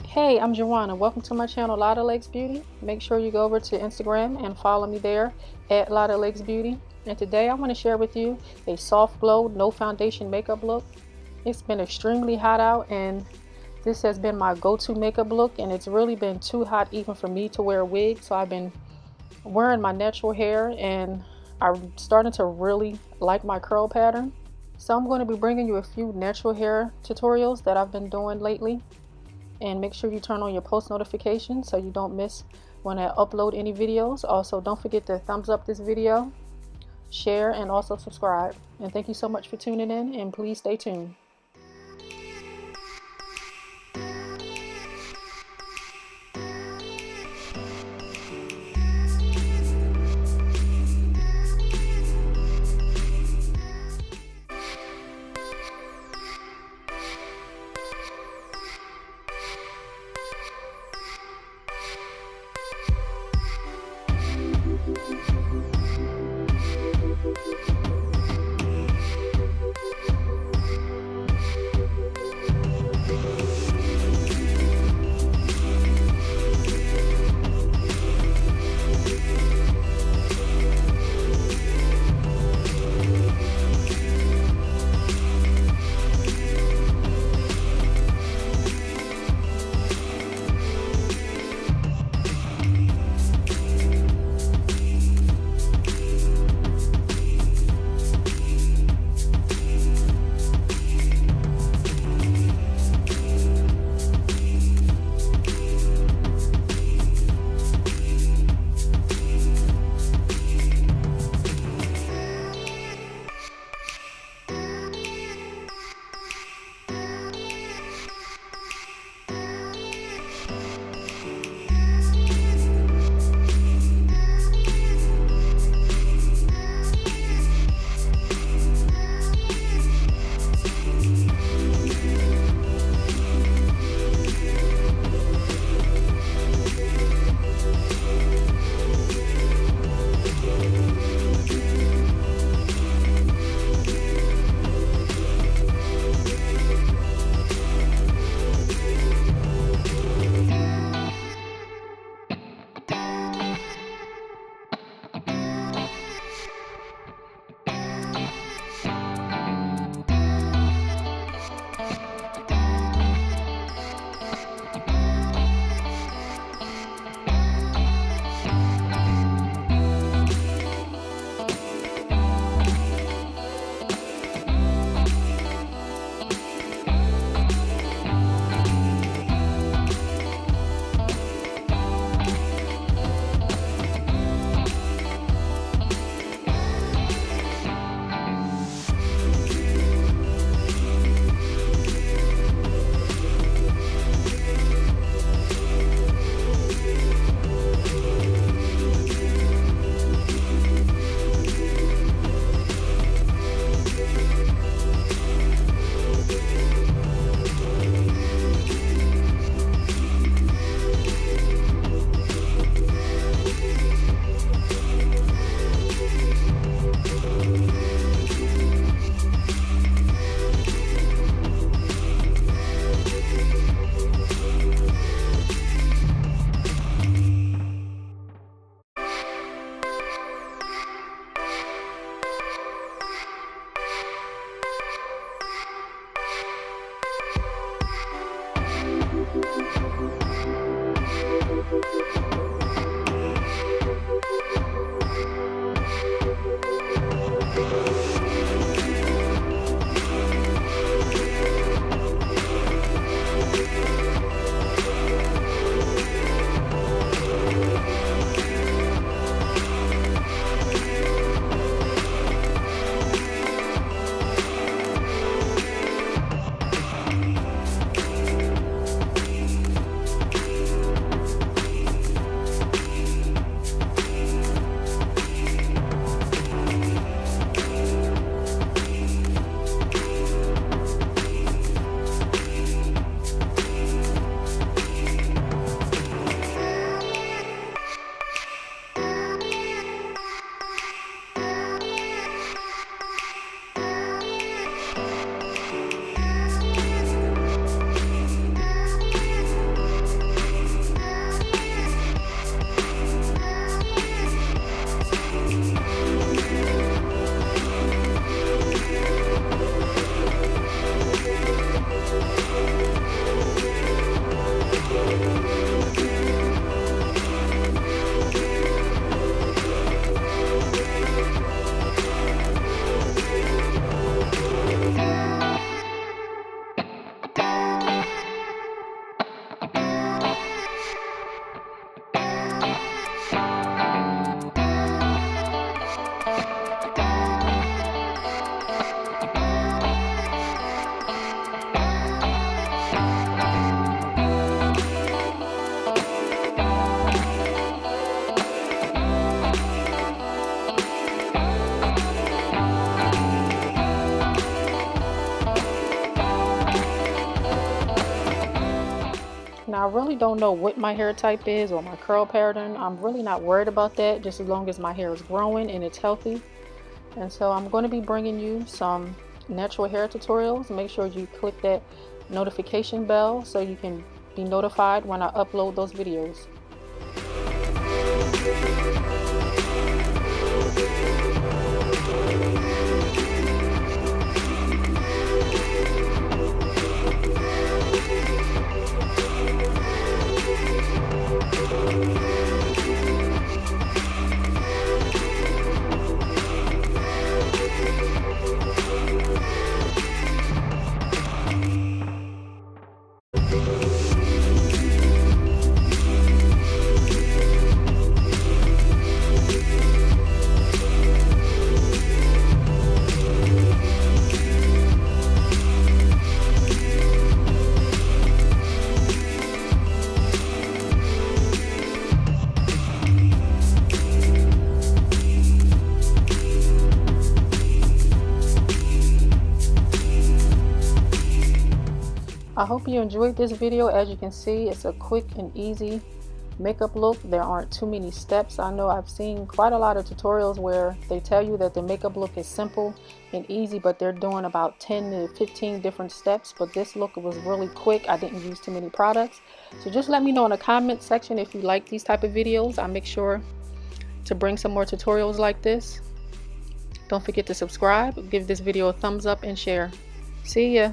Hey, I'm Jordana. Welcome to my channel, NYX Beauty. Make sure you go over to Instagram and follow me there at NYX Beauty. And today I want to share with you a soft glow, no foundation makeup look. It's been extremely hot out and this has been my go-to makeup look, and it's really been too hot even for me to wear a wig. So I've been wearing my natural hair and I'm starting to really like my curl pattern. So I'm going to be bringing you a few natural hair tutorials that I've been doing lately. And make sure you turn on your post notifications so you don't miss when I upload any videos. Also, don't forget to thumbs up this video, share, and also subscribe. And thank you so much for tuning in, and please stay tuned. Now, I really don't know what my hair type is or my curl pattern. I'm really not worried about that, just as long as my hair is growing and it's healthy. And so I'm going to be bringing you some natural hair tutorials. Make sure you click that notification bell so you can be notified when I upload those videos. I hope you enjoyed this video. As you can see, it's a quick and easy makeup look. There aren't too many steps. I know I've seen quite a lot of tutorials where they tell you that the makeup look is simple and easy, but they're doing about 10 to 15 different steps. But this look was really quick. I didn't use too many products. So just let me know in the comment section if you like these type of videos. I'll make sure to bring some more tutorials like this. Don't forget to subscribe, give this video a thumbs up, and share. See ya.